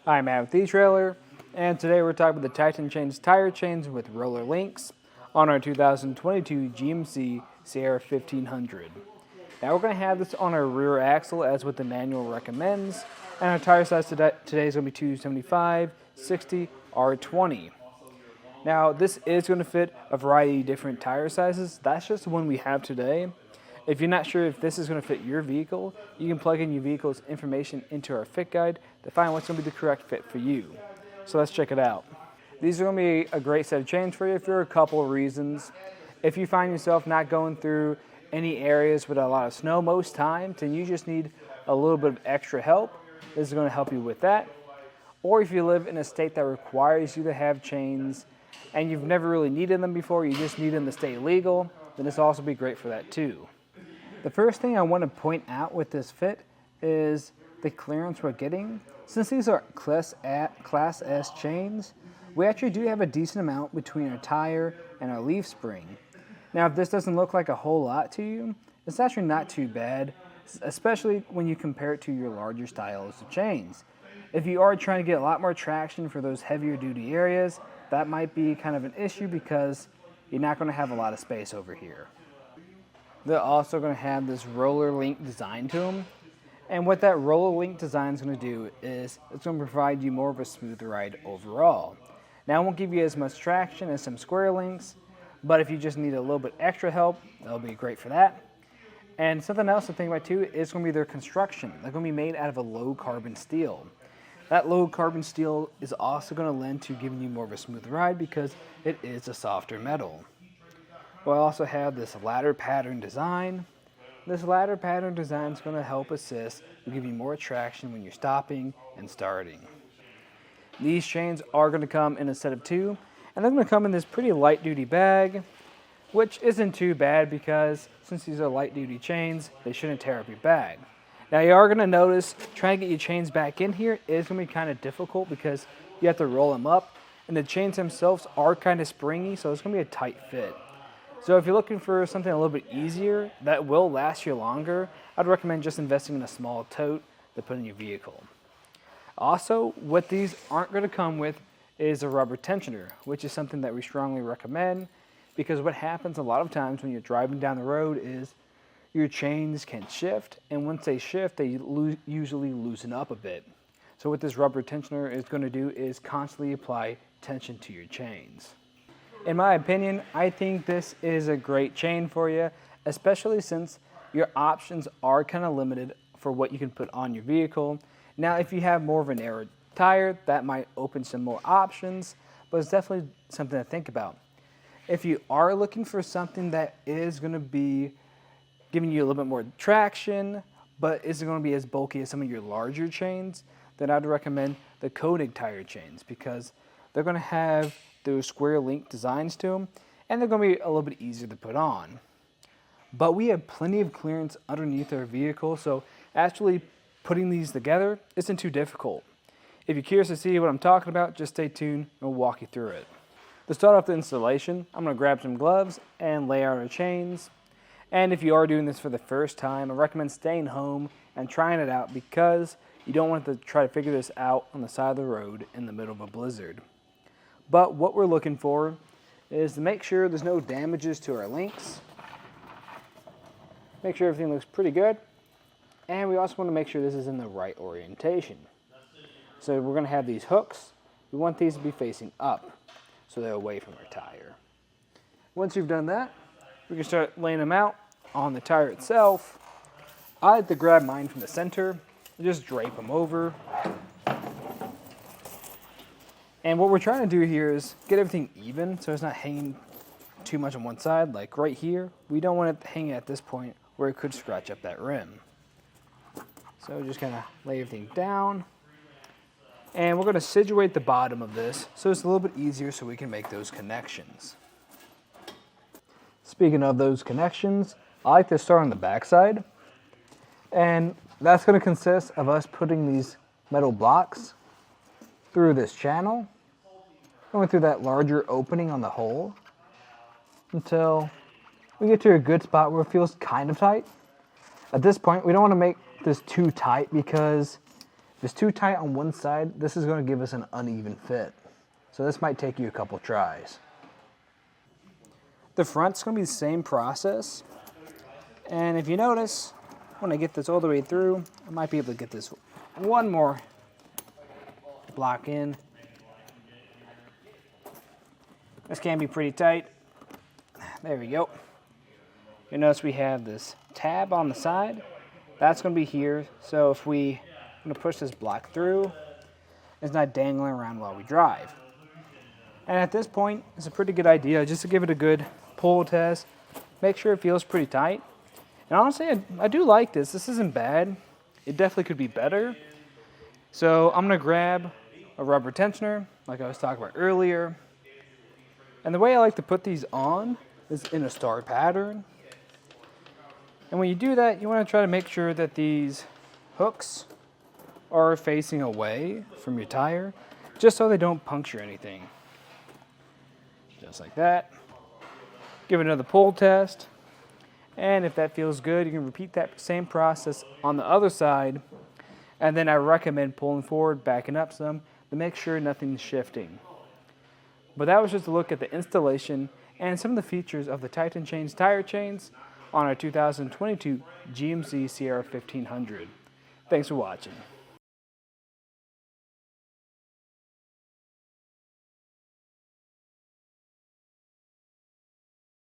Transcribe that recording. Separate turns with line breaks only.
I'm Matt with eTrailer, and today we're talking about the Titan Chains tire chains with roller links on our 2022 GMC Sierra 1500. Now we're going to have this on our rear axle as what the manual recommends, and our tire size today is going to be 275, 60, R20. Now this is going to fit a variety of different tire sizes. That's just the one we have today. If you're not sure if this is going to fit your vehicle, you can plug in your vehicle's information into our fit guide to find what's going to be the correct fit for you. So let's check it out. These are going to be a great set of chains for you for a couple of reasons. If you find yourself not going through any areas with a lot of snow most times, and you just need a little bit of extra help, this is going to help you with that. Or if you live in a state that requires you to have chains and you've never really needed them before, you just need them to stay legal, then this will also be great for that too. The first thing I want to point out with this fit is the clearance we're getting. Since these are Class S chains, we actually do have a decent amount between our tire and our leaf spring. Now, if this doesn't look like a whole lot to you, it's actually not too bad, especially when you compare it to your larger styles of chains. If you are trying to get a lot more traction for those heavier duty areas, that might be kind of an issue because you're not going to have a lot of space over here. They're also going to have this roller link design to them. And what that roller link design is going to do is it's going to provide you more of a smooth ride overall. Now, it won't give you as much traction as some square links, but if you just need a little bit extra help, that'll be great for that. And something else to think about too is going to be their construction. They're going to be made out of a low carbon steel. That low carbon steel is also going to lend to giving you more of a smooth ride because it is a softer metal. We'll also have this ladder pattern design. This ladder pattern design is going to help assist and give you more traction when you're stopping and starting. These chains are going to come in a set of 2, and they're going to come in this pretty light duty bag, which isn't too bad because since these are light duty chains, they shouldn't tear up your bag. Now you are going to notice trying to get your chains back in here is going to be kind of difficult because you have to roll them up, and the chains themselves are kind of springy, so it's going to be a tight fit. So if you're looking for something a little bit easier that will last you longer, I'd recommend just investing in a small tote to put in your vehicle. Also, what these aren't going to come with is a rubber tensioner, which is something that we strongly recommend because what happens a lot of times when you're driving down the road is your chains can shift, and once they shift, they usually loosen up a bit. So what this rubber tensioner is going to do is constantly apply tension to your chains. In my opinion, I think this is a great chain for you, especially since your options are kind of limited for what you can put on your vehicle. Now, if you have more of a narrow tire, that might open some more options, but it's definitely something to think about. If you are looking for something that is going to be giving you a little bit more traction, but isn't going to be as bulky as some of your larger chains, then I'd recommend the Koenig tire chains because they're going to have those square link designs to them, and they're going to be a little bit easier to put on. But we have plenty of clearance underneath our vehicle, so actually putting these together isn't too difficult. If you're curious to see what I'm talking about, just stay tuned and we'll walk you through it. To start off the installation, I'm going to grab some gloves and lay out our chains. And if you are doing this for the first time, I recommend staying home and trying it out because you don't want to try to figure this out on the side of the road in the middle of a blizzard. But what we're looking for is to make sure there's no damages to our links. Make sure everything looks pretty good. And we also want to make sure this is in the right orientation. So we're going to have these hooks. We want these to be facing up so they're away from our tire. Once you've done that, we can start laying them out on the tire itself. I like to grab mine from the center and just drape them over. And what we're trying to do here is get everything even so it's not hanging too much on one side. Like right here, we don't want it hanging at this point where it could scratch up that rim. So just kind of lay everything down. And we're going to situate the bottom of this so it's a little bit easier so we can make those connections. Speaking of those connections, I like to start on the back side. And that's going to consist of us putting these metal blocks through this channel, going through that larger opening on the hole until we get to a good spot where it feels kind of tight. At this point, we don't want to make this too tight because If it's too tight on one side, this is going to give us an uneven fit. So this might take you a couple tries. The front's going to be the same process. And if you notice, when I get this all the way through, I might be able to get this one more block in. This can be pretty tight. There we go. You notice we have this tab on the side. That's going to be here. So if I'm going to push this block through, it's not dangling around while we drive. And at this point, it's a pretty good idea just to give it a good pull test. Make sure it feels pretty tight. And honestly, I do like this. This isn't bad. It definitely could be better. So I'm going to grab a rubber tensioner, like I was talking about earlier. And the way I like to put these on is in a star pattern. And when you do that, you want to try to make sure that these hooks are facing away from your tire, just so they don't puncture anything. Just like that. Give it another pull test. And if that feels good, you can repeat that same process on the other side. And then I recommend pulling forward, backing up some, to make sure nothing's shifting. But that was just a look at the installation and some of the features of the Titan Chains tire chains on our 2022 GMC Sierra 1500. Thanks for watching.